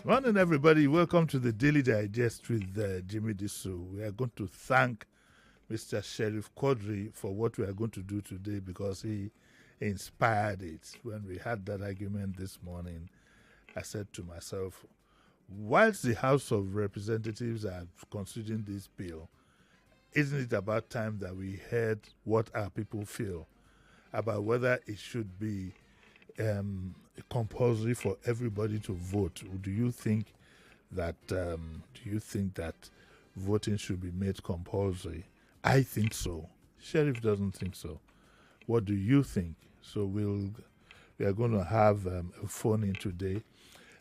Morning, everybody. Welcome to the Daily Digest with Jimi Disu. We are going to thank Mr. Sheriff Quadri for what we are going to do today because he inspired it. When we had that argument this morning, I said to myself, whilst the House of Representatives are considering this bill, isn't it about time that we heard what our people feel about whether it should be compulsory for everybody to vote? Do you think that voting should be made compulsory? I think so. Sheriff doesn't think so. What do you think? So we are going to have a phone in today.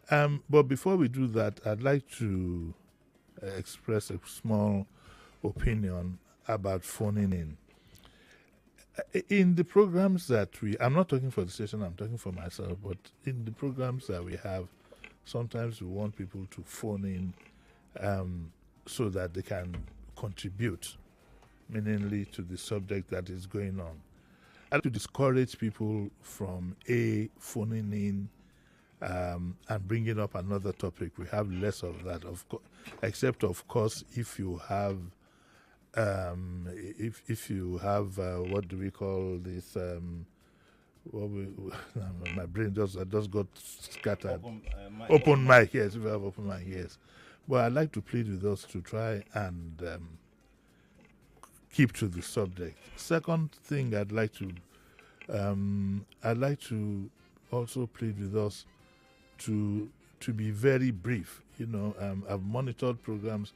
But before we do that, I'd like to express a small opinion about phoning in. In the programs that I'm not talking for the station, I'm talking for myself, but in the programs that we have, sometimes we want people to phone in so that they can contribute meaningfully to the subject that is going on. I like to discourage people from phoning in and bringing up another topic. We have less of that, except of course if you have if you have what do we call this? My brain just got scattered. Open mic, yes. If you have open mic, yes. But I'd like to plead with us to try and keep to the subject. Second thing, I'd like to also plead with us to be very brief. I've monitored programs.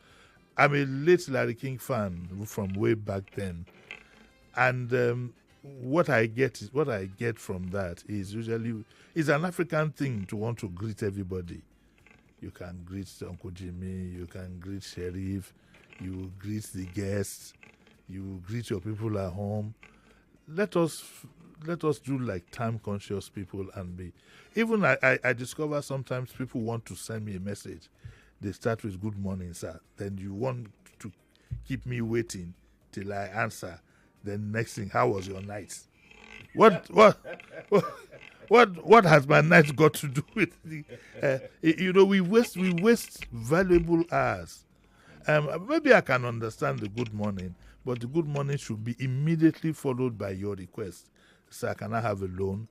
I'm a late Larry King fan from way back then, and what I get from that is usually it's an African thing to want to greet everybody. You can greet Uncle Jimmy, you can greet Sheriff, you greet the guests, you greet your people at home. Let us do like time conscious people and be. Even I discover sometimes people want to send me a message. They start with "Good morning, sir." Then you want to keep me waiting till I answer. Then next thing, how was your night? What has my night got to do with the? We waste valuable hours. Maybe I can understand the good morning, but the good morning should be immediately followed by your request. Sir, can I have a loan?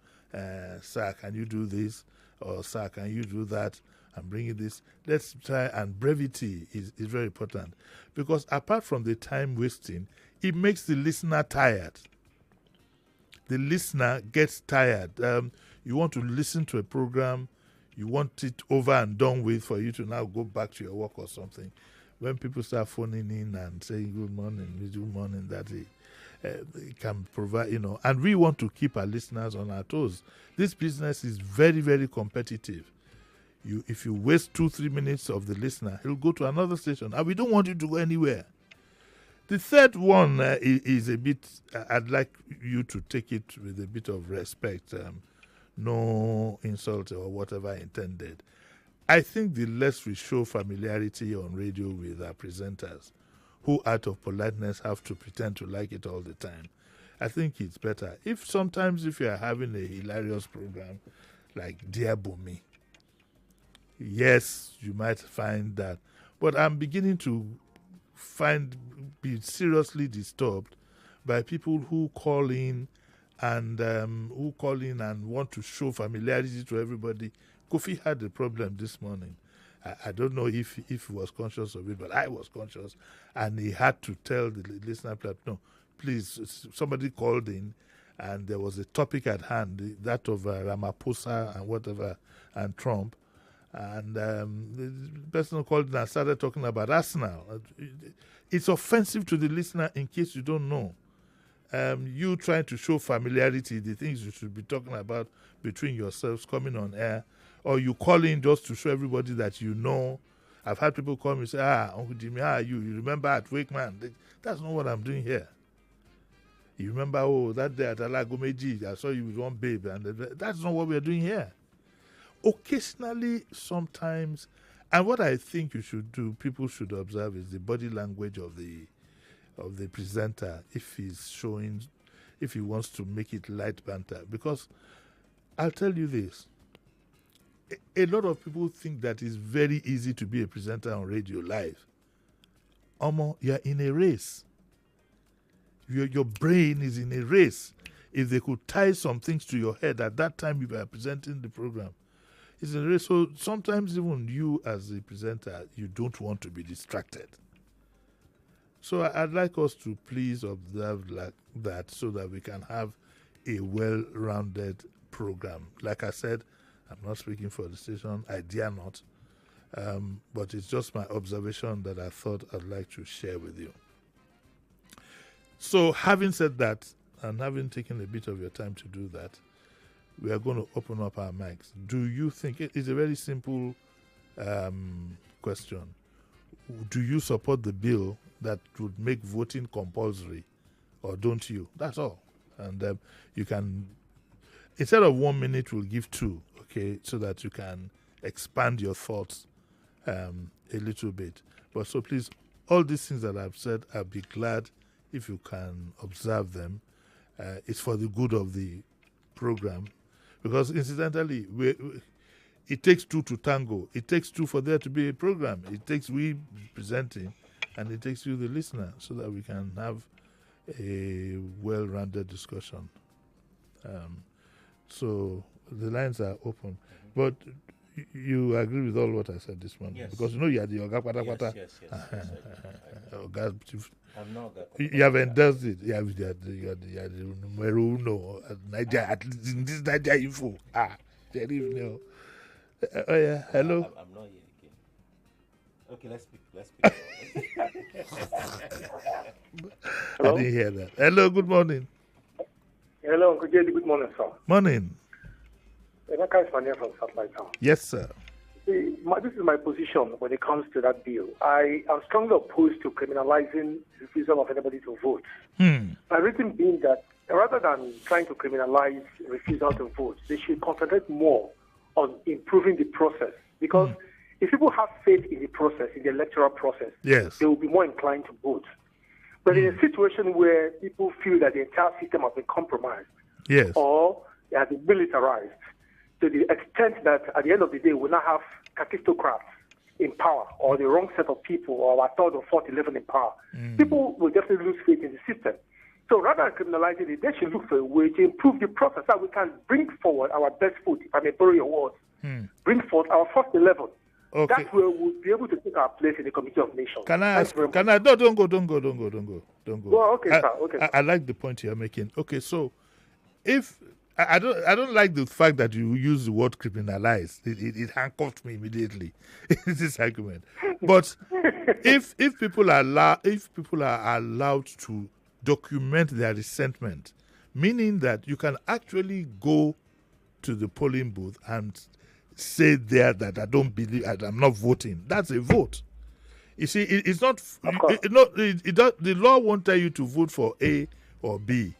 Sir, can you do this? Or sir, can you do that? I'm bringing this. Let's try, and brevity is very important because apart from the time wasting, it makes the listener tired. The listener gets tired. You want to listen to a program, you want it over and done with for you to now go back to your work or something. When people start phoning in and saying good morning, that it can provide, and we want to keep our listeners on our toes. This business is very, very competitive. If you waste 2-3 minutes of the listener, he'll go to another station, and we don't want you to go anywhere. The third one is a bit. I'd like you to take it with a bit of respect, no insult or whatever intended. I think the less we show familiarity on radio with our presenters, who out of politeness have to pretend to like it all the time, I think it's better. If you are having a hilarious program like Dear Bumi, yes, you might find that. But I'm beginning to be seriously disturbed by people who call in and want to show familiarity to everybody. Kofi had a problem this morning. I don't know if he was conscious of it, but I was conscious, and he had to tell the listener, no, please, somebody called in, and there was a topic at hand, that of Ramaphosa and whatever, and Trump. And the person called in and started talking about Arsenal. It's offensive to the listener in case you don't know. You trying to show familiarity, the things you should be talking about between yourselves coming on air, or you call in just to show everybody that you know. I've had people call me and say, Uncle Jimmy, how are you? You remember at Wakeman? That's not what I'm doing here. You remember, that day at Alagomeji, I saw you with one babe, and that's not what we're doing here. Occasionally, sometimes, and what I think people should observe is the body language of the presenter if he wants to make it light banter. Because I'll tell you this, a lot of people think that it's very easy to be a presenter on radio live. Omo, you're in a race. Your brain is in a race. If they could tie some things to your head at that time you were presenting the program, it's in a race. So sometimes even you as a presenter, you don't want to be distracted. So I'd like us to please observe like that so that we can have a well-rounded program. Like I said, I'm not speaking for the station. I dare not. But it's just my observation that I thought I'd like to share with you. So having said that, and having taken a bit of your time to do that, we are going to open up our mics. Do you think, it's a very simple question, do you support the bill that would make voting compulsory, or don't you? That's all. And you can, instead of 1 minute, we'll give 2, okay, so that you can expand your thoughts a little bit. But so please, all these things that I've said, I'll be glad if you can observe them. It's for the good of the program. Because incidentally, it takes 2 to tango. It takes 2 for there to be a program. It takes we presenting, and it takes you, the listener, so that we can have a well-rounded discussion. So the lines are open. But you agree with all what I said this morning? Yes. Because you know you are the Oga Pata Pata. Yes. I'm not that. You have endorsed it. You are the numero uno at Niger, at least in this Niger info. Sheriff, no. Oh yeah, hello. I'm not here again. Okay, let's speak. I didn't hear that. Hello, good morning. Hello, Uncle Jerry. Good morning, sir. Morning. Emeka is from Satellite Town. Yes, sir. See, this is my position when it comes to that bill. I am strongly opposed to criminalizing the refusal of anybody to vote. My reason being that rather than trying to criminalize refusal to vote, they should concentrate more on improving the process. Because if people have faith in the process, in the electoral process, yes, they will be more inclined to vote. But in a situation where people feel that the entire system has been compromised, yes, or it has been militarized, to the extent that at the end of the day we now have kakistocrats in power, or the wrong set of people, or our third or fourth 11 in power, people will definitely lose faith in the system. So rather than criminalizing it, they should look for a way to improve the process so we can bring forward our best foot, if I may borrow your words, bring forth our first 11. Okay. That's where we'll be able to take our place in the Committee of Nations. Can I ask? No, don't go. Well, okay, sir. Okay. I like the point you're making. Okay, so if I don't like the fact that you use the word criminalize. It handcuffed me immediately. This argument. But if people are allowed to document their resentment, meaning that you can actually go to the polling booth and say there that I don't believe, I'm not voting. That's a vote. You see, it's not. The law won't tell you to vote for A or B.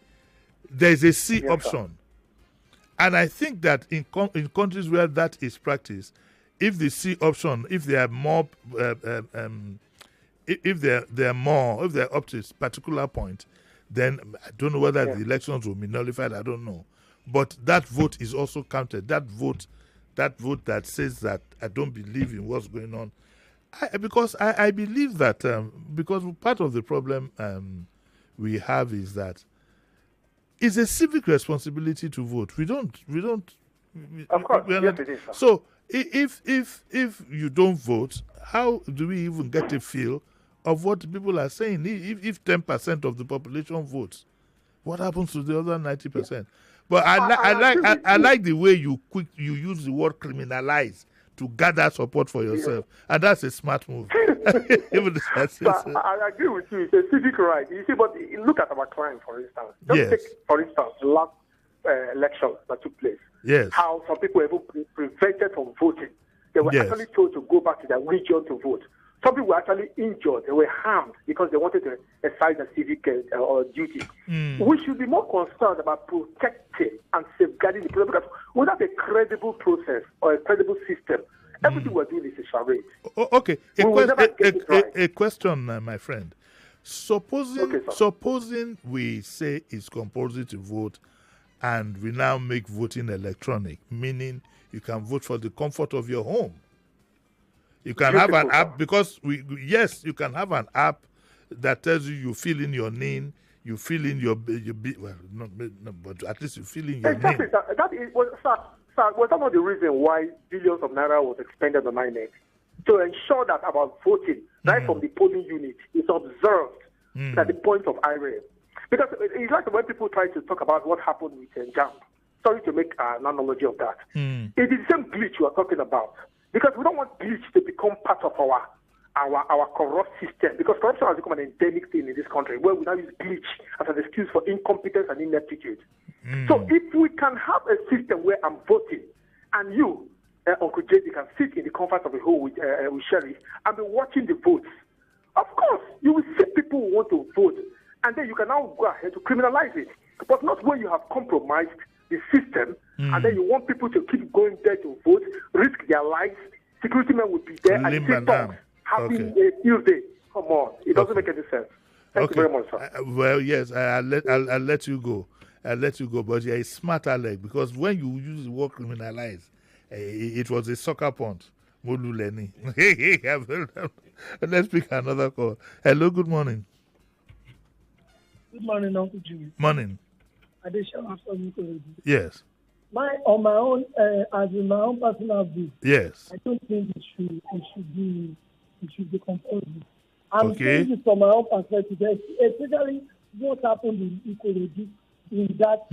There's a C option. Sir. And I think that in countries where that is practiced, if the C option, if they are more, if they're up to a particular point, then I don't know whether the elections will be nullified. I don't know, but that vote is also counted. That vote that says that I don't believe in what's going on, because I believe that because part of the problem we have is that it's a civic responsibility to vote. We don't. Of course, yes, it is. Sir. So if you don't vote, how do we even get a feel of what people are saying? If 10% of the population votes, what happens to the other 90%? But I like the way you use the word criminalize to gather support for yourself, and that's a smart move. I agree with you. It's a civic right. You see, but look at our client, for instance. Take, for instance, the last elections that took place. Yes. How some people were even prevented from voting. They were actually told to go back to their region to vote. Some people were actually injured. They were harmed because they wanted to exercise their civic duty. We should be more concerned about protecting and safeguarding the people, because without a credible process or a credible system, everything we're doing is a charade. Okay. A question, my friend. Supposing we say it's compulsory to vote and we now make voting electronic, meaning You can vote for the comfort of your home. You can have an app because yes, you can have an app that tells you fill in your name, you fill in your well, not, but at least you fill in your exactly. name. That is, sir, was that not the reason why billions of naira was expended on INEC? To ensure that our voting, right from the polling unit, is observed at the point of IRA. Because it's like when people try to talk about what happened with JAMB. Sorry to make an analogy of that. It is the same glitch you are talking about. Because we don't want glitch to become part of our corrupt system. Because corruption has become an endemic thing in this country, where we now use glitch as an excuse for incompetence and ineptitude. So if we can have a system where I'm voting, and you, Uncle JD, can sit in the comfort of a home with Sherry and be watching the votes, of course, you will see people who want to vote, and then you can now go ahead to criminalize it. But not when you have compromised the system, and then you want people to keep going there to vote, risk their lives. Security men will be there and say talk, happy Tuesday. Come on, it doesn't make any sense. Thank you very much, sir. Well, yes, I'll let you go. I'll let you go, but you're a smart Alec, because when you use the word criminalize, it was a soccer punt. Molu Lenny. Let's pick another call. Hello, good morning. Good morning, Uncle Jimmy. Morning. Yes. On my own, as in my own personal view. Yes. I don't think it should be compulsory. I'm saying this from my own perspective, especially what happened in Ikorodu in that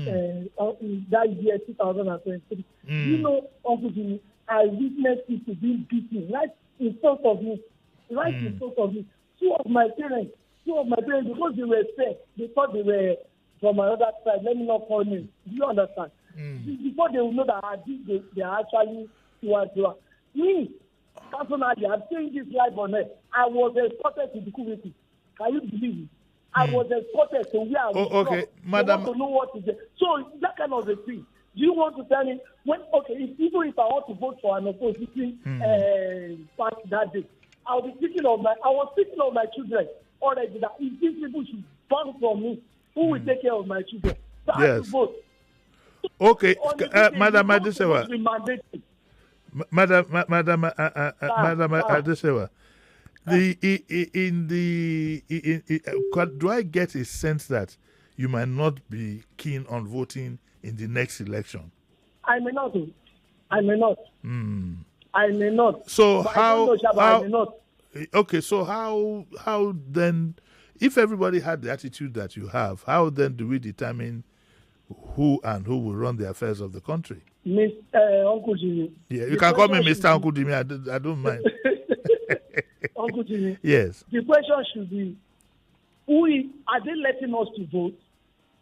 year 2023. You know, Uncle Jimmy, I witnessed people being beaten right in front of me. In front of me. Two of my parents, because they were scared, they thought they were from another side. Let me not call names. Do you understand? Before they will know that they are actually Tiwa. Me, personally, I'm saying this live on air. I was escorted to the Kuwaiti. Can you believe it? I was escorted to where I was okay, from. Madam. I want to know what is there. So that kind of a thing. Do you want to tell me even if I want to vote for an opposition party that day, I was thinking of my children already, that if these people should ban from me, who will take care of my children? So I have to vote. Okay, Madam Adesewa. Madam Adesewa. Do I get a sense that you might not be keen on voting in the next election? I may not. I may not. So I may not. Okay, so how then, if everybody had the attitude that you have, how then do we determine who will run the affairs of the country? Uncle Jimmy. Yeah, you can call me Mr. Uncle Jimmy. I don't mind. Uncle Jimmy. Yes. The question should be, are they letting us to vote?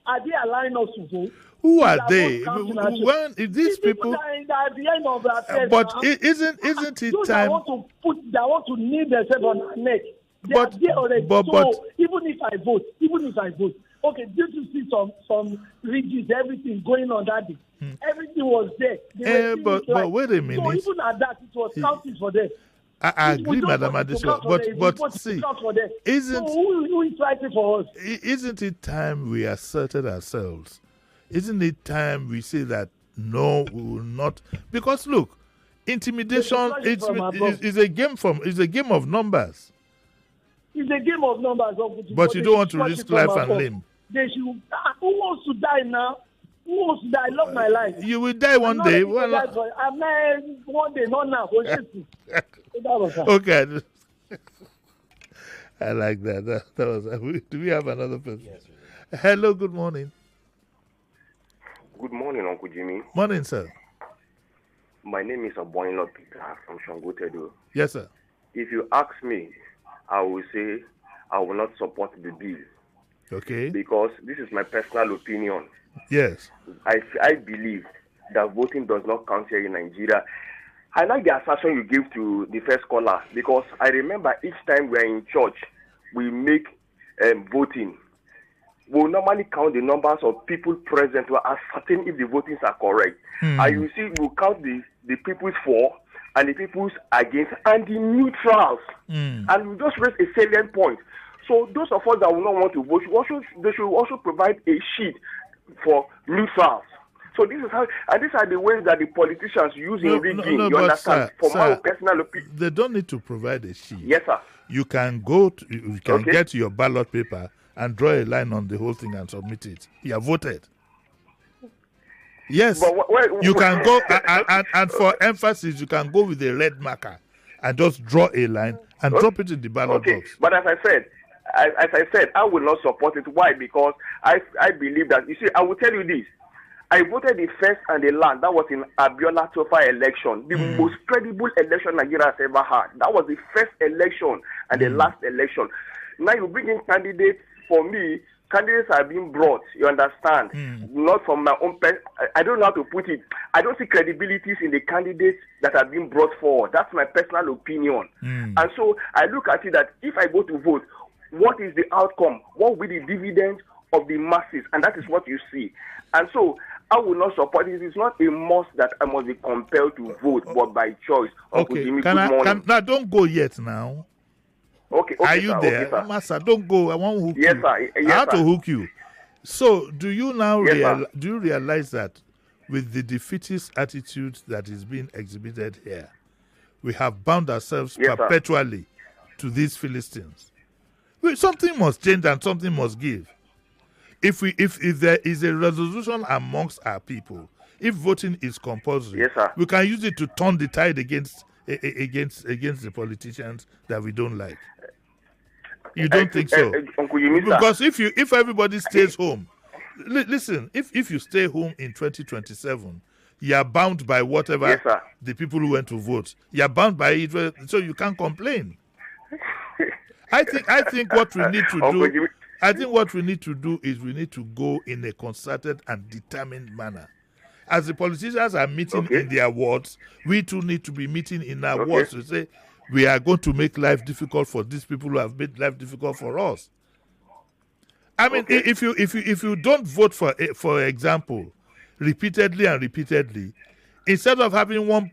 Are they allowing us to vote? Who are they? When these people that are at the end of the affairs, but isn't it those time? That want to kneel themselves on their neck. They are there already. So even if I vote, okay, did you see some ridges, everything going on that day? Everything was there. But wait a minute. So even at that, it was counting for them. I agree, Madam Adesewa. But see, so who is fighting for us? Isn't it time we asserted ourselves? Isn't it time we say that no, we will not? Because look, intimidation is a game of numbers. It's a game of numbers. But you don't want to risk life and limb. They should. Who wants to die now? Who wants to die? I love my life. You will die one day. I'm not one day, not now. Okay. I like that. That was. Do we have another person? Yes. Hello. Good morning. Good morning, Uncle Jimmy. Morning, sir. My name is Aboinlo Peter from Shangotedo. Yes, sir. If you ask me, I will say I will not support the bill. Okay. Because this is my personal opinion. Yes. I believe that voting does not count here in Nigeria. I like the assertion you gave to the first caller, because I remember each time we are in church, we make voting. We'll normally count the numbers of people present to ascertain if the votings are correct. And you see, we'll count the people's for and the people's against and the neutrals. And we just raise a salient point. So those of us that will not want to vote, they should also provide a sheet for neutrals. So this is how, and these are the ways that the politicians use in rigging. You understand? Sir, For my personal opinion, they don't need to provide a sheet. Yes, sir. You can get your ballot paper and draw a line on the whole thing and submit it. You have voted. Yes, you can go and for emphasis, you can go with a red marker and just draw a line and drop it in the ballot box. But as I said, I will not support it. Why? Because I believe that, you see, I will tell you this. I voted the first and the last. That was in Abiola Tofa election, the most credible election Nigeria has ever had. That was the first election and the last election. Now you bring in candidates. For me, candidates are being brought. You understand? Not from my own. I don't know how to put it. I don't see credibilities in the candidates that are being brought forward. That's my personal opinion. And so I look at it that if I go to vote, what is the outcome? What will be the dividend of the masses? And that is what you see. And so I will not support it. It's not a must that I must be compelled to vote, but by choice. Okay. Now don't go yet now. Okay, are you sir, there? Okay, Master, don't go. I won't hook yes, you. Sir. Yes, I have sir. to hook you. So, do you now Yes, do you realize that with the defeatist attitude that is being exhibited here, we have bound ourselves perpetually to these Philistines? Something must change and something must give. If there is a resolution amongst our people, if voting is compulsory, we can use it to turn the tide against the politicians that we don't like. You don't think so? Because if everybody stays home, listen, if you stay home in 2027, you are bound by whatever the people who went to vote. You are bound by it, so you can't complain. I think what we need to do. I think what we need to do is we need to go in a concerted and determined manner. As the politicians are meeting in their wards, we too need to be meeting in our wards to say, we are going to make life difficult for these people who have made life difficult for us. I mean, if you don't vote for example, repeatedly, instead of having 1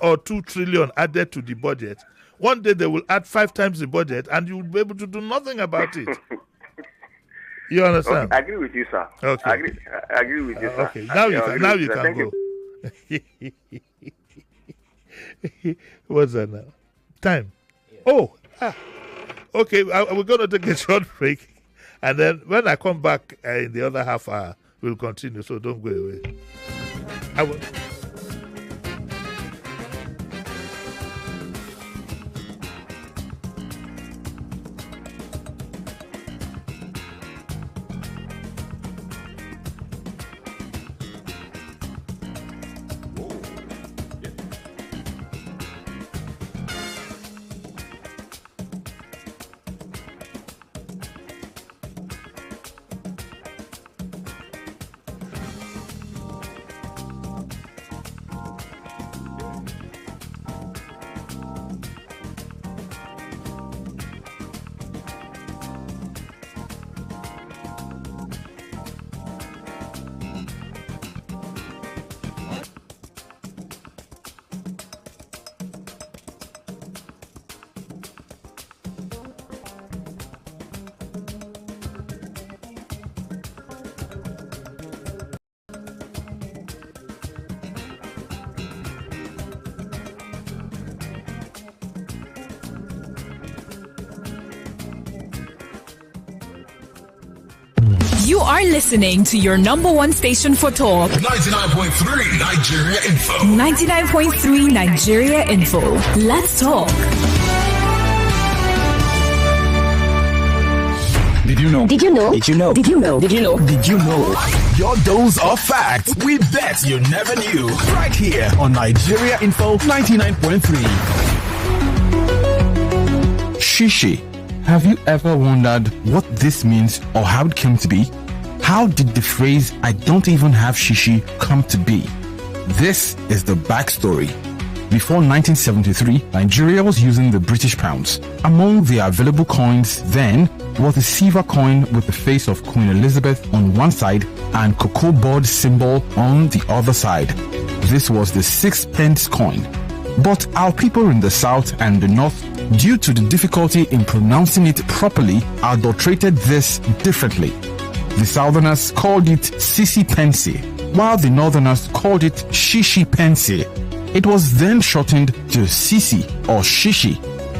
or 2 trillion added to the budget, one day they will add 5 times the budget, and you will be able to do nothing about it. You understand? I agree with you, sir. Okay. I agree with you, sir. Okay. Now you can go. What's that now? Time. Yeah. Okay. We're going to take a short break, and then when I come back in the other half hour, we'll continue. So don't go away. You are listening to your number one station for talk. 99.3 Nigeria Info. 99.3 Nigeria Info. Let's talk. Did you know? Did you know? Did you know? Did you know? Did you know? Did you know? Your dose of facts we bet you never knew. Right here on Nigeria Info 99.3. Shishi. Have you ever wondered what this means or how it came to be? How did the phrase, "I don't even have shishi," come to be? This is the backstory. Before 1973, Nigeria was using the British pounds. Among the available coins then was a silver coin with the face of Queen Elizabeth on one side and cocoa board symbol on the other side. This was the 6-pence coin. But our people in the south and the north, due to the difficulty in pronouncing it properly, adulterated this differently. The southerners called it Sisi Pensy, while the northerners called it shishi pense. It was then shortened to sisi or shishi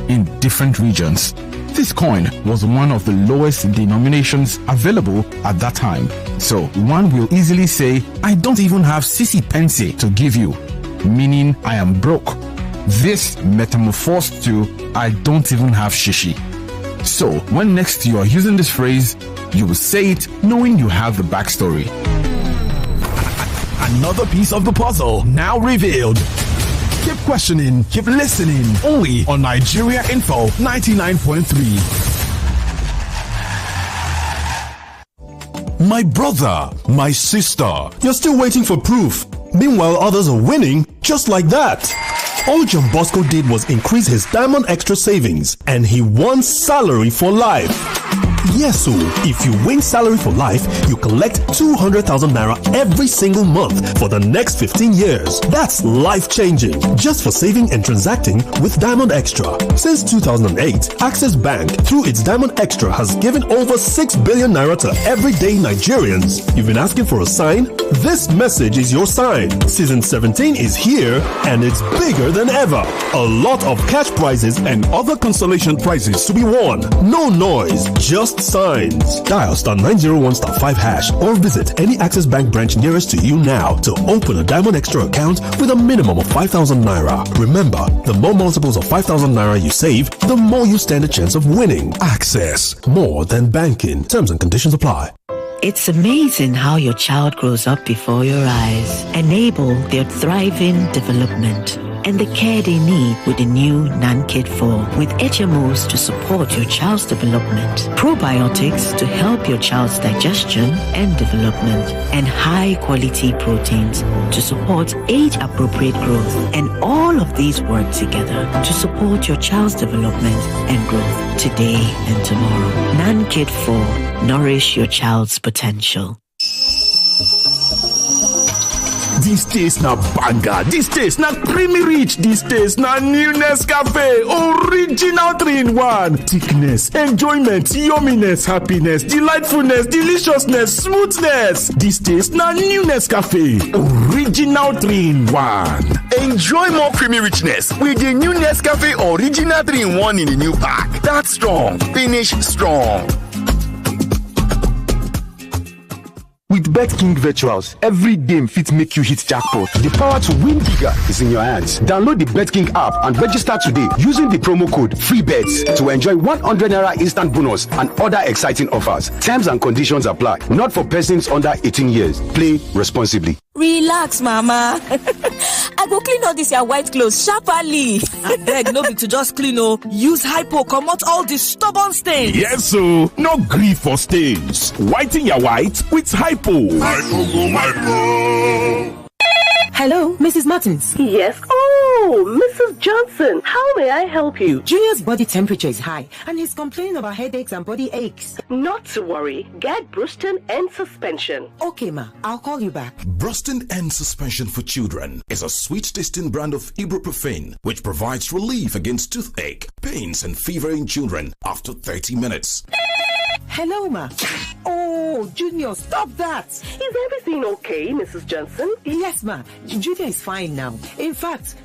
in different regions. This coin was one of the lowest denominations available at that time. So one will easily say, I don't even have sisi pense to give you, meaning I am broke. This metamorphosed to, I don't even have shishi. So when next you are using this phrase, you will say it knowing you have the backstory. Another piece of the puzzle now revealed. Keep questioning, keep listening, only on Nigeria Info 99.3. My brother, my sister, you're still waiting for proof. Meanwhile, others are winning just like that. All John Bosco did was increase his Diamond Extra savings, and he won salary for life. Yes, so if you win salary for life, you collect 200,000 naira every single month for the next 15 years. That's life-changing, just for saving and transacting with Diamond Extra. Since 2008, Access Bank, through its Diamond Extra, has given over 6 billion naira to everyday Nigerians. You've been asking for a sign? This message is your sign. Season 17 is here, and it's bigger than ever. A lot of cash prizes and other consolation prizes to be won. No noise, just signs. Dial *901*5# or visit any Access Bank branch nearest to you now to open a Diamond Extra account with a minimum of 5,000 naira. Remember, the more multiples of 5,000 naira you save, the more you stand a chance of winning. Access, more than banking. Terms and conditions apply. It's amazing how your child grows up before your eyes. Enable their thriving development and the care they need with the new NanKid 4 with HMOs to support your child's development, probiotics to help your child's digestion and development, and high-quality proteins to support age-appropriate growth. And all of these work together to support your child's development and growth today and tomorrow. NanKid 4. Nourish your child's potential. This taste na banger, this taste na creamy rich, this taste na new Nescafe, original 3-in-1. Thickness, enjoyment, yumminess, happiness, delightfulness, deliciousness, smoothness. This taste na new Nescafe, original 3-in-1. Enjoy more creamy richness with the new Nescafe original 3-in-1 in the new pack. That's strong, finish strong. With BetKing Virtuals, every game fit make you hit jackpot. The power to win bigger is in your hands. Download the BetKing app and register today using the promo code FREEBETS to enjoy 100 naira instant bonus and other exciting offers. Terms and conditions apply. Not for persons under 18 years. Play responsibly. Relax, mama. I go clean all this your white clothes sharply. I beg no be to just clean oh. Use hypo comot all the stubborn stains. Yes, so no grief for stains. Whiten your white with hypo. Hello, Mrs. Martins. Yes. Oh, Mrs. Johnson. How may I help you? Junior's body temperature is high and he's complaining about headaches and body aches. Not to worry. Get Bruston and suspension. Okay, ma. I'll call you back. Bruston and Suspension for Children is a sweet-tasting brand of ibuprofen which provides relief against toothache, pains, and fever in children after 30 minutes. Hello, ma. Oh, Junior, stop that. Is everything okay, Mrs. Johnson? Yes, ma. Junior is fine now. In fact,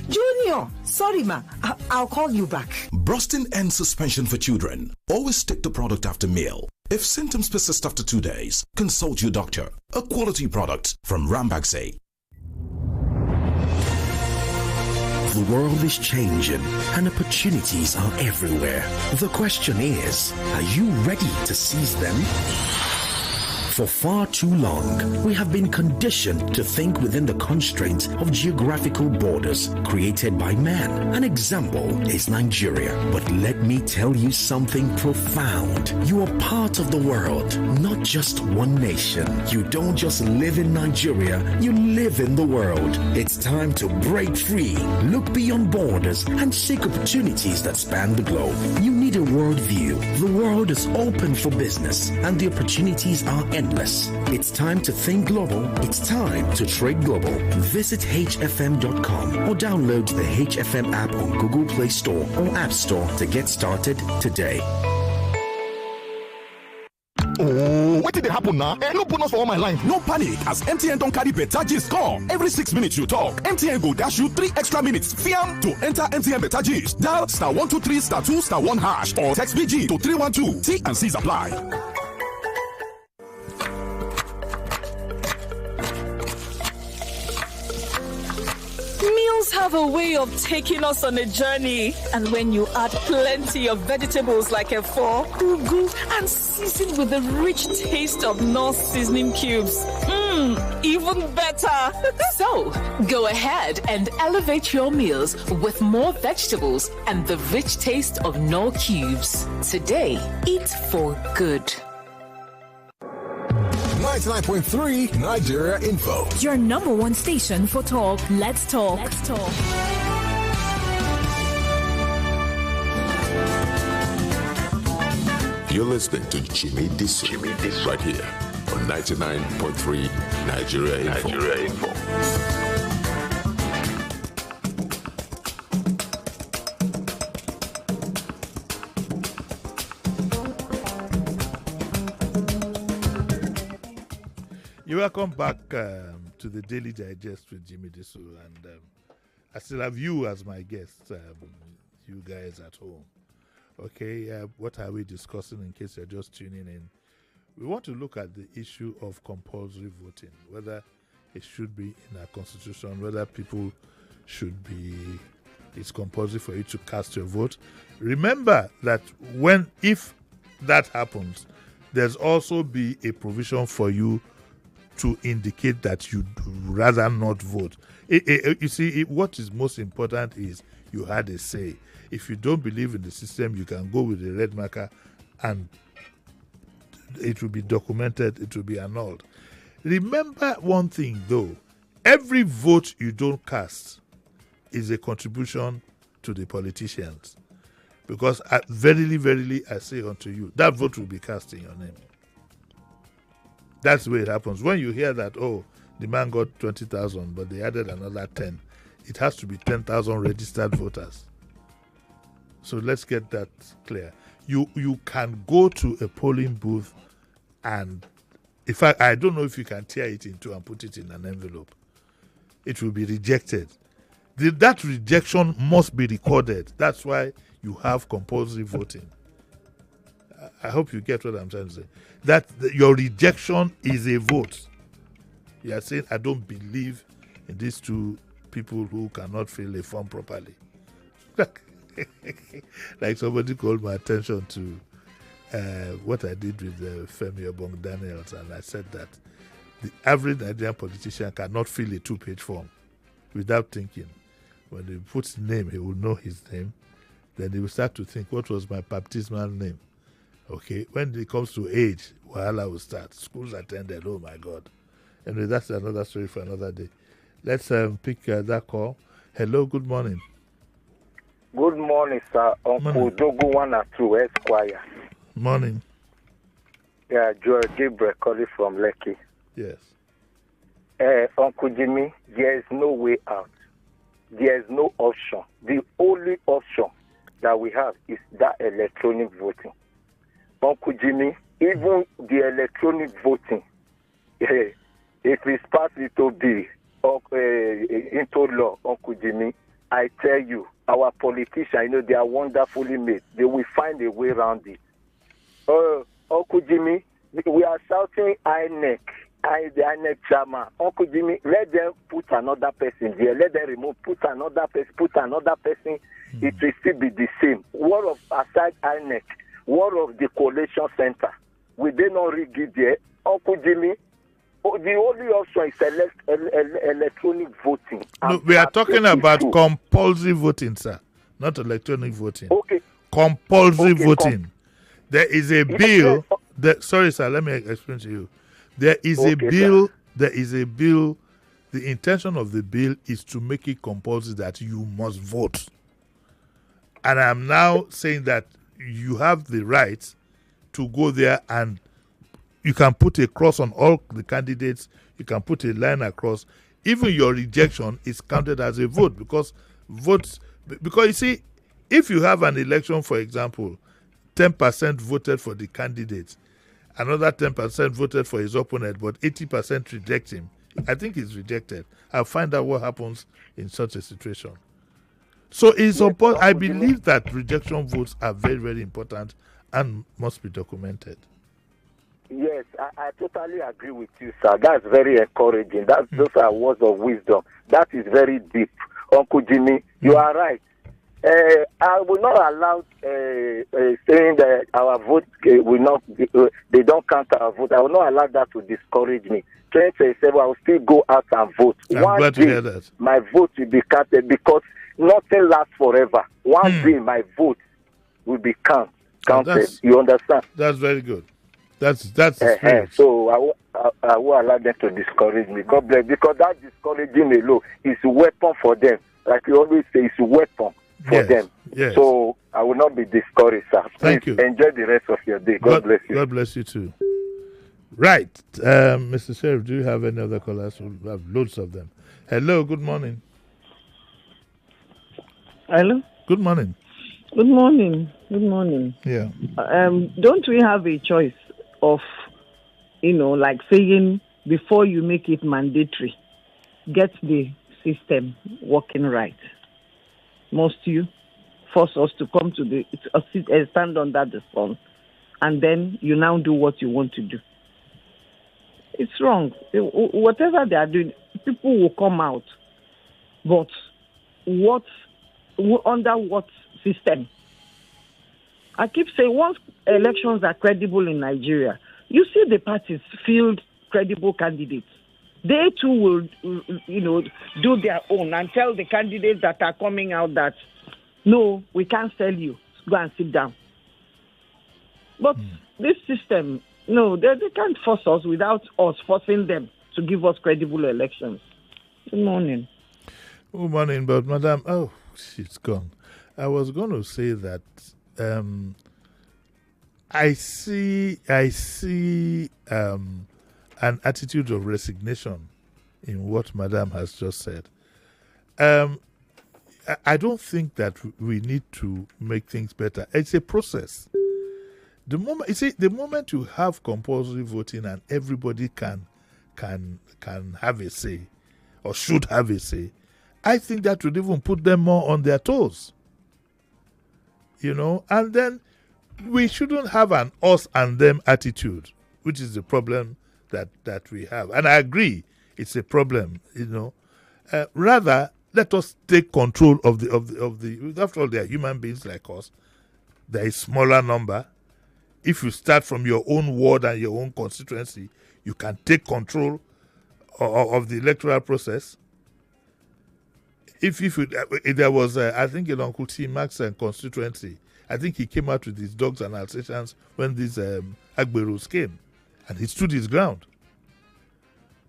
Junior, sorry, ma. I'll call you back. Brustin and Suspension for Children. Always take the product after meal. If symptoms persist after 2 days, consult your doctor. A quality product from Rambaxay. The world is changing and opportunities are everywhere. The question is, are you ready to seize them? For far too long, we have been conditioned to think within the constraints of geographical borders created by man. An example is Nigeria. But let me tell you something profound. You are part of the world, not just one nation. You don't just live in Nigeria, you live in the world. It's time to break free, look beyond borders, and seek opportunities that span the globe. You need a worldview. The world is open for business, and the opportunities are endless. It's time to think global. It's time to trade global. Visit hfm.com or download the HFM app on Google Play Store or App Store to get started today. Oh, What did happen now? No bonus for all my line. No panic, as MTN don't carry better gist come. Every 6 minutes you talk, MTN go dash you 3 extra minutes. Fiam to enter MTN better gist. Dial *123 *2 *1 hash or text BG to 312. T and C's apply. Meals have a way of taking us on a journey. And when you add plenty of vegetables like efo, ugu, and season with the rich taste of North seasoning cubes, even better. So, go ahead and elevate your meals with more vegetables and the rich taste of Knorr cubes. Today, eat for good. 99.3 Nigeria Info. Your number one station for talk. Let's talk. Let's talk. You're listening to Jimi Disu right here on 99.3 Nigeria Info. You're welcome back to the Daily Digest with Jimi Disu, and I still have you as my guest, you guys at home. Okay, what are we discussing in case you're just tuning in? We want to look at the issue of compulsory voting, whether it should be in our constitution, whether people should be, it's compulsory for you to cast your vote. Remember that if that happens, there's also be a provision for you to indicate that you'd rather not vote. You see, what is most important is you had a say. If you don't believe in the system, you can go with the red marker and it will be documented, it will be annulled. Remember one thing though, every vote you don't cast is a contribution to the politicians. Because verily, verily, I say unto you, that vote will be cast in your name. That's the way it happens. When you hear that, the man got 20,000, but they added another 10, it has to be 10,000 registered voters. So let's get that clear. You can go to a polling booth and, in fact, I don't know if you can tear it in two and put it in an envelope. It will be rejected. That rejection must be recorded. That's why you have compulsory voting. I hope you get what I'm trying to say. That your rejection is a vote. You are saying, I don't believe in these two people who cannot fill a form properly. Like somebody called my attention to what I did with Femi Obong Daniels, and I said that the average Nigerian politician cannot fill a 2-page form without thinking. When he puts name, he will know his name. Then he will start to think, what was my baptismal name? Okay, when it comes to age, wahala will start. Schools attended, oh my God. Anyway, that's another story for another day. Let's pick that call. Hello, good morning. Good morning, sir. Uncle Dogo 1 and 2, Esquire. Morning. Yeah, Joel Gabriel calling from Lekki. Yes. Uncle Jimmy, there is no way out. There is no option. The only option that we have is that electronic voting. Uncle Jimmy, even the electronic voting, if it's passed into bill, into law, Uncle Jimmy, I tell you, our politicians, they are wonderfully made. They will find a way around it. Uncle Jimmy, we are shouting INEC, the INEC chairman. Uncle Jimmy, let them put another person there. Let them remove, put another person. It will still be the same. What of aside INEC? What of the collation center? Will they not rig it there? Uncle Jimmy, the only option is electronic voting. No, we are talking about compulsory voting, sir, not electronic voting. Okay. Compulsory voting. There is a bill. Sorry, sir, let me explain to you. There is a bill. Sir. There is a bill. The intention of the bill is to make it compulsory that you must vote. And I'm now saying that you have the right to go there and you can put a cross on all the candidates. You can put a line across. Even your rejection is counted as a vote because you see, if you have an election, for example, 10% voted for the candidate another 10% voted for his opponent, but 80% reject him. I think he's rejected. I'll find out what happens in such a situation. So it's I believe that rejection votes are very, very important and must be documented. Yes, I totally agree with you, sir. That's very encouraging. Those are words of wisdom. That is very deep. Uncle Jimmy, you are right. I will not allow saying that our vote will not, they don't count our vote. I will not allow that to discourage me. 2027, I will still go out and vote. I'm glad to hear that. My vote will be counted because nothing lasts forever. One day, my vote will be counted. You understand? That's very good. That's the spirit. So I will allow them to discourage me. God bless. Because that discouraging alone is a weapon for them. Like you always say, it's a weapon for them. Yes. So I will not be discouraged, sir. Thank you. Enjoy the rest of your day. God bless you. God bless you too. Right. Mr. Sheriff, do you have any other callers? We have loads of them. Hello, good morning. Hello? Good morning. Good morning. Good morning. Yeah. Don't we have a choice of, like saying before you make it mandatory, get the system working right? Must you force us to come to stand under the sun, and then you now do what you want to do? It's wrong. Whatever they are doing, people will come out. But under what system? I keep saying once elections are credible in Nigeria, you see the parties field credible candidates. They too will, do their own and tell the candidates that are coming out that, no, we can't sell you. Go and sit down. But this system, no, they can't force us without us forcing them to give us credible elections. Good morning. Good morning, but Madam, she's gone. I was going to say that I see an attitude of resignation in what Madam has just said. I don't think that we need to make things better. It's a process. The moment you have compulsory voting and everybody can have a say or should have a say, I think that would even put them more on their toes. And then we shouldn't have an us and them attitude, which is the problem that we have. And I agree, it's a problem, rather, let us take control of the. After all, they are human beings like us. There is smaller number. If you start from your own ward and your own constituency, you can take control of the electoral process. If there was, I think in Uncle T. Max's constituency, I think he came out with his dogs and Alsatians when these Agberos came, and he stood his ground.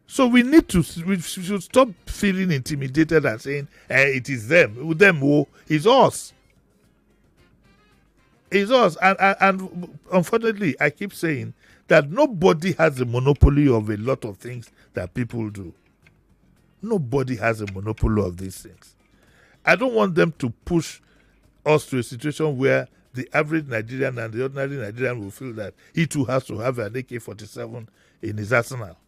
So we should stop feeling intimidated and saying, it is them. With them, it's us. It's us. And unfortunately, I keep saying that nobody has a monopoly of a lot of things that people do. Nobody has a monopoly of these things. I don't want them to push us to a situation where the average Nigerian and the ordinary Nigerian will feel that he too has to have an AK-47 in his arsenal.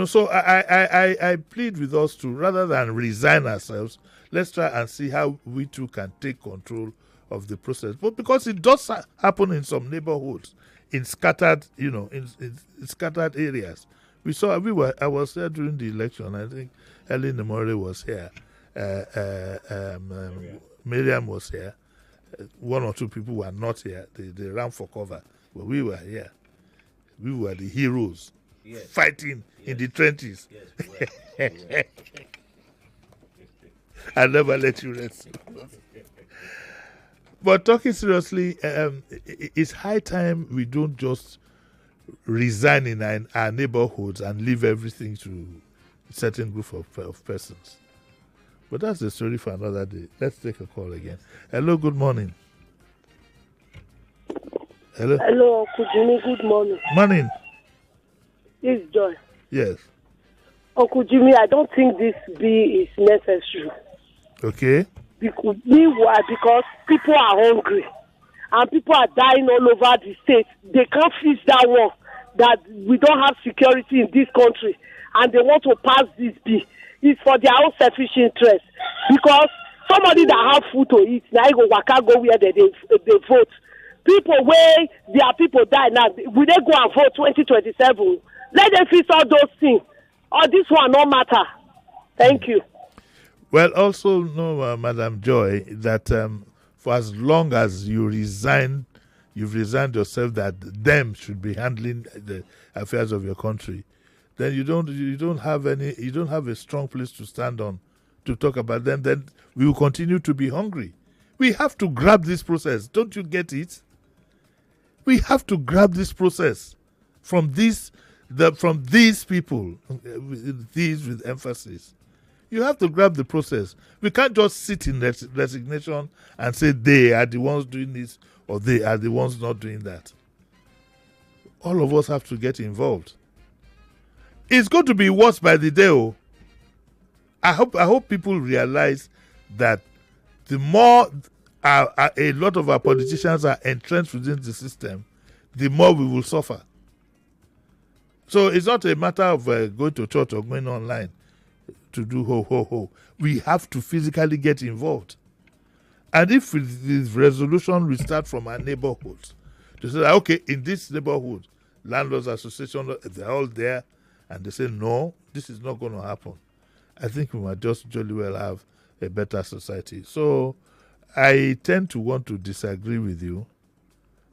So I plead with us to, rather than resign ourselves, let's try and see how we too can take control of the process. But because it does happen in some neighborhoods, in scattered, in scattered areas. I was there during the election. I think Ellen Nemore was here. Miriam was here. One or two people were not here. They ran for cover. But we were here. We were the heroes. Yes. Fighting in the trenches. Yes, I'll never let you rest. But talking seriously, it's high time we don't just resign in our neighborhoods and leave everything to a certain group of persons. But that's the story for another day. Let's take a call again. Hello, good morning. Hello. Hello, Uncle Jimmy, good morning. Morning. This is Joy. Yes. Uncle Jimmy, I don't think this bill is necessary. Okay. Meanwhile, because people are hungry. and people are dying all over the state. They can't fix that one, that we don't have security in this country, and they want to pass this bill. It's for their own selfish interest, because somebody that have food to eat, now go waka go where they vote. People where their people die now, will they go and vote 2027? Let them fix all those things. Or this one no matter. Thank you. Well, also know, Madam Joy, that for as long as you've resigned yourself that them should be handling the affairs of your country, then you don't have a strong place to stand on to talk about them. Then we will continue to be hungry. We have to grab this process. Don't you get it? We have to grab this process from these people, these with emphasis. You have to grab the process. We can't just sit in resignation and say they are the ones doing this or they are the ones not doing that. All of us have to get involved. It's going to be worse by the day. Oh. I hope people realize that the more a lot of our politicians are entrenched within the system, the more we will suffer. So it's not a matter of going to church or going online to do ho. We have to physically get involved. And if this resolution we start from our neighborhoods, to say, okay, in this neighborhood, landlords association, they're all there, and they say, no, this is not going to happen. I think we might just jolly well have a better society. So I tend to want to disagree with you.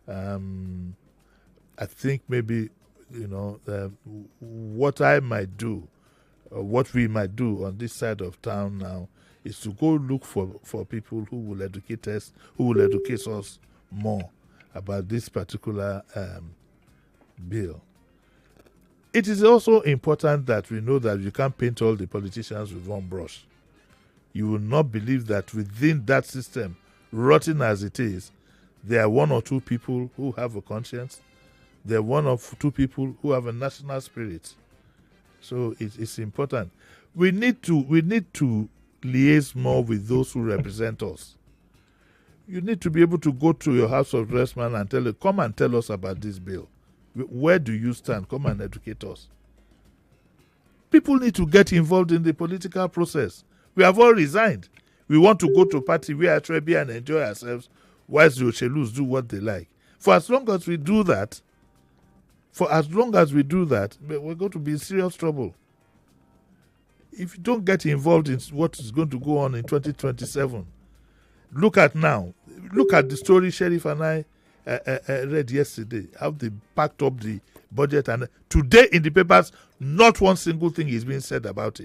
I think maybe, what I might do, or what we might do on this side of town now, is to go look for people who will educate us more about this particular bill. It is also important that we know that you can't paint all the politicians with one brush. You will not believe that within that system, rotten as it is, there are one or two people who have a conscience. There are one or two people who have a national spirit. So it's important. We need to liaise more with those who represent us. You need to be able to go to your House of Dressman and come and tell us about this bill. Where do you stand? Come and educate us. People need to get involved in the political process. We have all resigned. We want to go to a party where we be and enjoy ourselves, whilst the Ochelus do what they like. For as long as we do that, we're going to be in serious trouble. If you don't get involved in what is going to go on in 2027, look at the story Sheriff and I read yesterday, how they packed up the budget, and today in the papers, not one single thing is being said about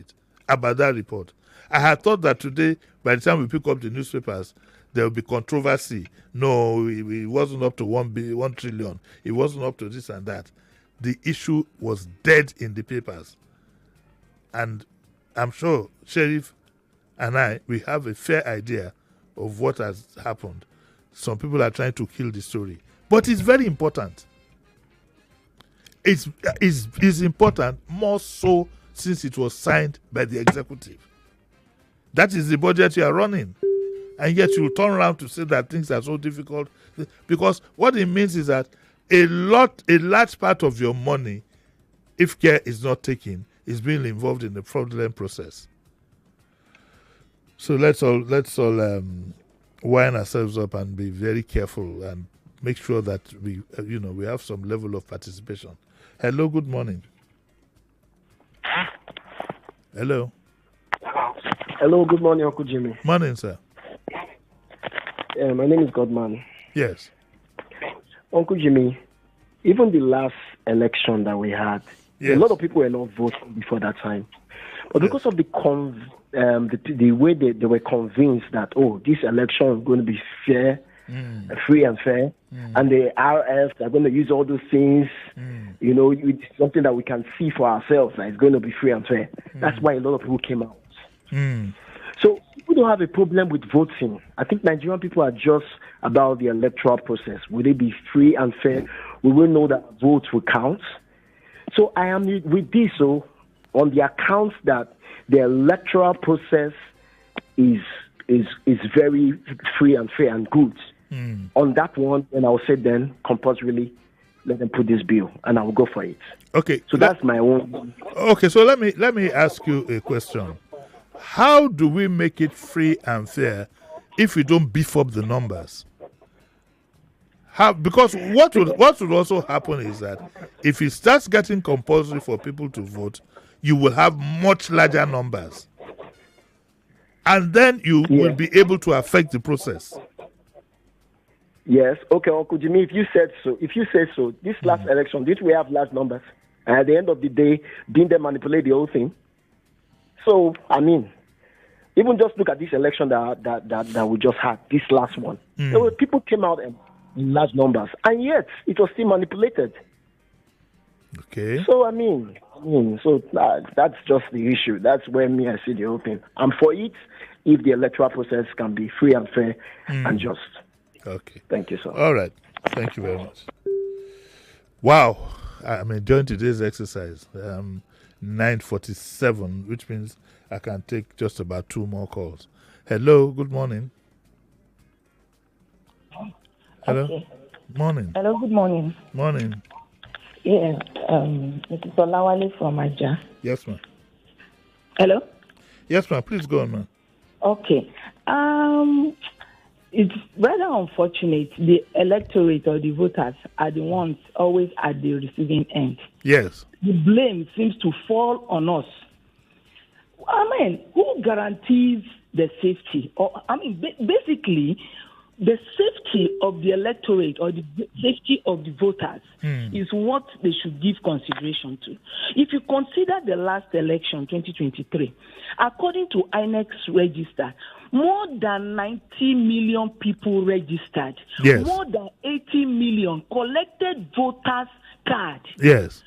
that report. I had thought that today, by the time we pick up the newspapers, there will be controversy. No, it wasn't up to 1 trillion. It wasn't up to this and that. The issue was dead in the papers. And I'm sure Sheriff and we have a fair idea of what has happened. Some people are trying to kill the story. But it's very important. It's important, more so since it was signed by the executive. That is the budget you are running. And yet you turn around to say that things are so difficult. Because what it means is that a large part of your money, if care is not taken, is being involved in the fraudulent process. So let's all wind ourselves up and be very careful and make sure that we have some level of participation. Hello, good morning. Hello. Hello, good morning, Uncle Jimmy. Morning, sir. My name is Godman. Yes. Uncle Jimmy, even the last election that we had, a lot of people were not voting before that time. But because of the way they were convinced that, this election is going to be fair, free and fair, and the RF are going to use all those things, it's something that we can see for ourselves that it's going to be free and fair. That's why a lot of people came out. So people don't have a problem with voting. I think Nigerian people are just about the electoral process. Will it be free and fair? We will know that votes will count. So I am with this on the account that the electoral process is very free and fair and good. On that one, and I'll say then compulsorily let them put this bill, and I will go for it. Okay. So that's my own. Okay, so let me ask you a question. How do we make it free and fair if we don't beef up the numbers? Because what would also happen is that if it starts getting compulsory for people to vote, you will have much larger numbers. And then you will be able to affect the process. Yes. Okay, Uncle Jimmy, if you say so, this last election, did we have large numbers? And at the end of the day, didn't they manipulate the whole thing? So, I mean, even just look at this election that we just had, this last one. There were people came out in large numbers, and yet it was still manipulated. Okay. So, I mean, so that's just the issue. That's where I see the whole thing. I'm for it if the electoral process can be free and fair and just. Okay. Thank you, sir. All right. Thank you very much. Wow. I'm enjoying today's exercise. 9:47, which means I can take just about 2 more calls. Hello. Good morning. Hello. Okay. Morning. Hello, good morning. Morning. Yeah, Mrs. Olawale from Aja. Yes, ma'am. Hello? Yes, ma'am. Please go on, ma'am. Okay. It's rather unfortunate the electorate or the voters are the ones always at the receiving end. Yes. The blame seems to fall on us. I mean, who guarantees the safety? Or basically, the safety of the electorate or the safety of the voters is what they should give consideration to. If you consider the last election, 2023, according to INEC's register, more than 90 million people registered. Yes. More than 80 million collected voters' card. Yes.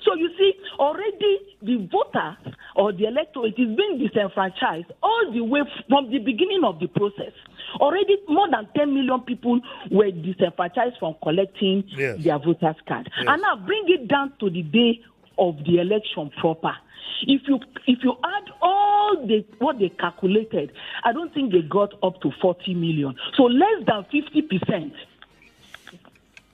So you see, already the voter or the electorate is being disenfranchised all the way from the beginning of the process. Already more than 10 million people were disenfranchised from collecting their voters' card. Yes. And now bring it down to the day of the election proper. If you add all what they calculated, I don't think they got up to 40 million. So less than 50%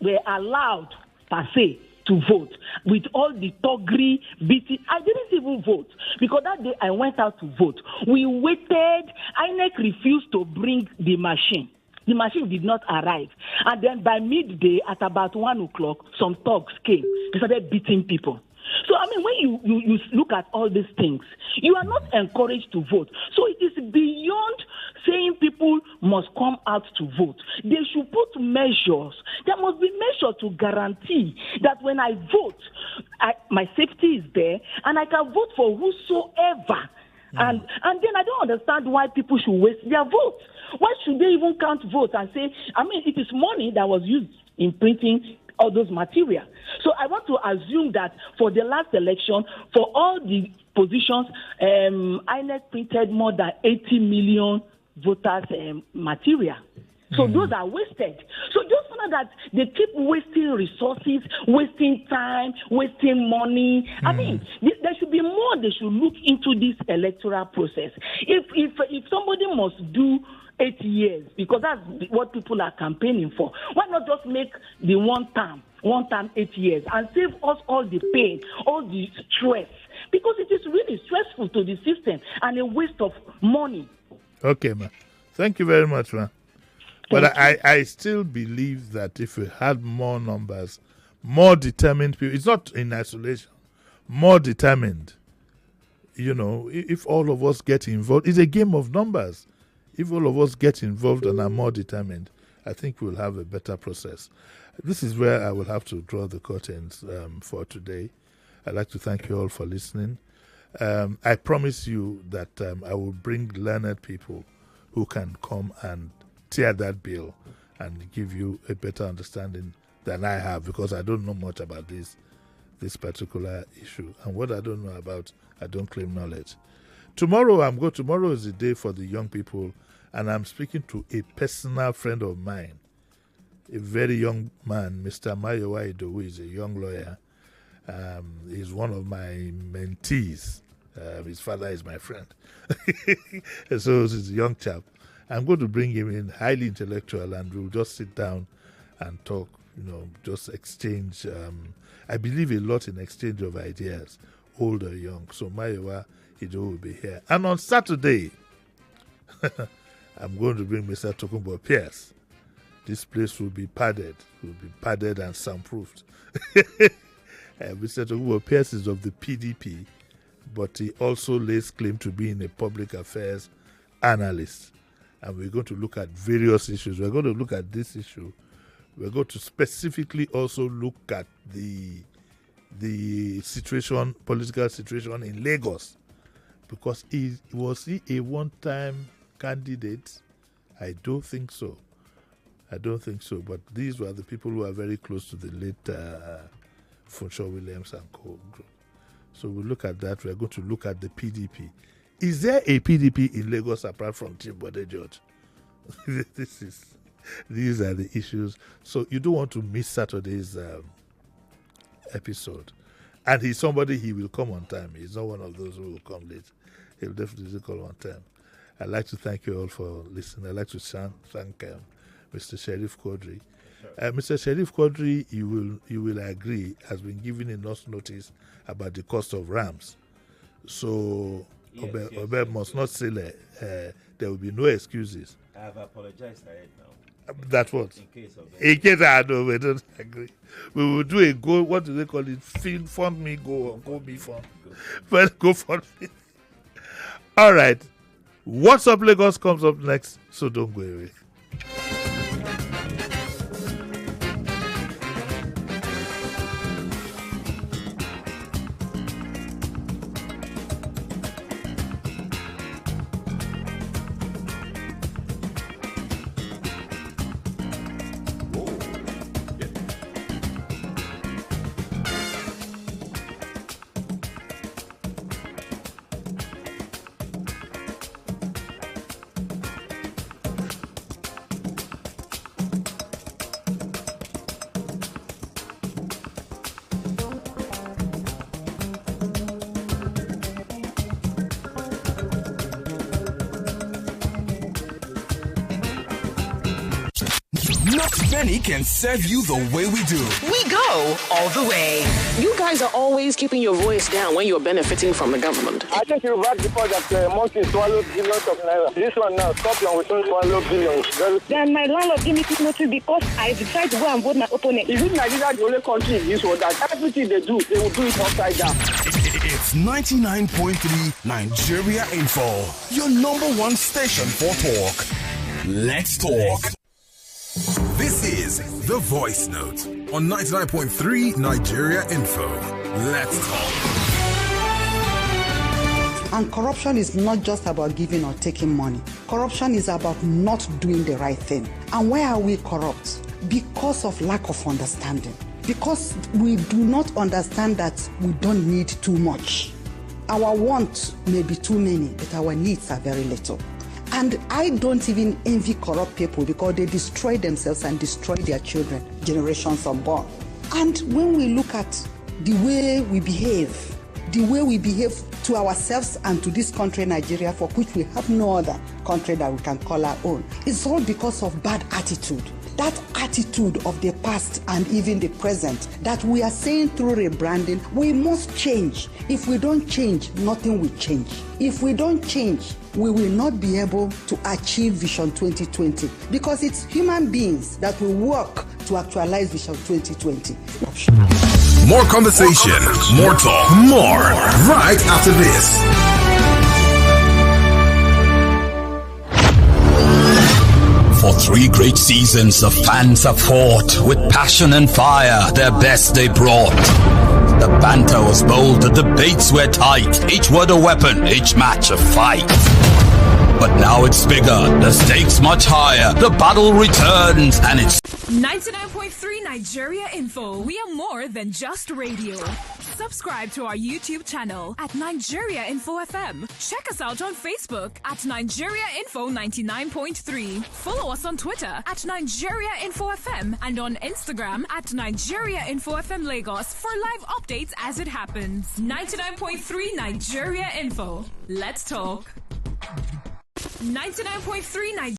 were allowed per se to vote with all the toggery, beating. I didn't even vote because that day I went out to vote. We waited. INEC refused to bring the machine. The machine did not arrive. And then by midday, at about 1 o'clock, some thugs came. They started beating people. So, I mean, when you look at all these things, you are not encouraged to vote. So it is beyond saying people must come out to vote. They should put measures. There must be measures to guarantee that when I vote, my safety is there and I can vote for whosoever. And then I don't understand why people should waste their votes. Why should they even count votes and say, I mean, it is money that was used in printing all those material. So I want to assume that for the last election, for all the positions, INEC printed more than 80 million voters material. So those are wasted. So just so that they keep wasting resources, wasting time, wasting money. I mean, there should be more. They should look into this electoral process. If somebody must do 8 years, because that's what people are campaigning for, why not just make the one term 8 years and save us all the pain, all the stress? Because it is really stressful to the system and a waste of money. Okay, ma. Thank you very much, ma. But I still believe that if we had more numbers, more determined people, it's not in isolation, more determined, if all of us get involved, it's a game of numbers. If all of us get involved and are more determined, I think we'll have a better process. This is where I will have to draw the curtains for today. I'd like to thank you all for listening. I promise you that I will bring learned people who can come and tear that bill and give you a better understanding than I have, because I don't know much about this particular issue. And what I don't know about, I don't claim knowledge. Tomorrow is the day for the young people, and I'm speaking to a personal friend of mine, a very young man, Mr. Mayowa Ido, who is a young lawyer. He's one of my mentees. His father is my friend. So he's a young chap. I'm going to bring him in, highly intellectual, and we'll just sit down and talk, just exchange. I believe a lot in exchange of ideas, old or young. So Mayowa Ido will be here. And on Saturday, I'm going to bring Mr. Tokunbo Pierce. This place will be padded and soundproofed. Mr. Tokunbo Pierce is of the PDP, but he also lays claim to being a public affairs analyst. And we're going to look at various issues. We're going to look at this issue. We're going to specifically also look at the political situation in Lagos, because was he a one-time candidate? I don't think so. But these were the people who are very close to the late Funshaw Williams and co group. So we'll look at that. We're going to look at the PDP. Is there a PDP in Lagos apart from Chimbode George? These are the issues. So you don't want to miss Saturday's episode. And he's somebody, he will come on time. He's not one of those who will come late. He'll definitely come on time. I'd like to thank you all for listening. I'd like to thank Mr. Sheriff Quadri. Mr. Sheriff Quadri, you will agree, has been given enough notice about the cost of rams. So Obe must not say there will be no excuses. I have apologized ahead now. That's what? In case I know, we don't agree. We will do a go, what do they call it? Fund me go or go me fund. But go fund me. All right. What's Up Lagos comes up next, so don't go away. Benny can serve you the way we do. We go all the way. You guys are always keeping your voice down when you're benefiting from the government. I think you read before that monkey swallowed billions of naira. This one now, Scorpion will soon swallow billions. Then my landlord gave me notice because I decided to go and vote my opponent. Is it Nigeria the only country in this world that everything they do, they will do it upside down? It's 99.3 Nigeria Info, your number one station for talk. Let's talk. This is The Voice Note on 99.3 Nigeria Info. Let's talk. And corruption is not just about giving or taking money. Corruption is about not doing the right thing. And why are we corrupt? Because of lack of understanding. Because we do not understand that we don't need too much. Our wants may be too many, but our needs are very little. And I don't even envy corrupt people because they destroy themselves and destroy their children, generations unborn. And when we look at the way we behave to ourselves and to this country, Nigeria, for which we have no other country that we can call our own, it's all because of bad attitude. That attitude of the past and even the present that we are saying through rebranding, we must change. If we don't change, nothing will change. If we don't change, we will not be able to achieve Vision 2020 because it's human beings that will work to actualize Vision 2020. More conversation, more talk, more right after this. For 3 great seasons, the fans have fought with passion and fire. Their best they brought. The banter was bold, the debates were tight. Each word a weapon, each match a fight. But now it's bigger, the stakes much higher. The battle returns and it's 99.3 Nigeria Info. We are more than just radio. Subscribe to our YouTube channel at Nigeria Info FM. Check us out on Facebook at Nigeria Info 99.3. Follow us on Twitter at Nigeria Info FM and on Instagram at Nigeria Info FM Lagos for live updates as it happens. 99.3 Nigeria Info. Let's talk. 99.3 Nigeria.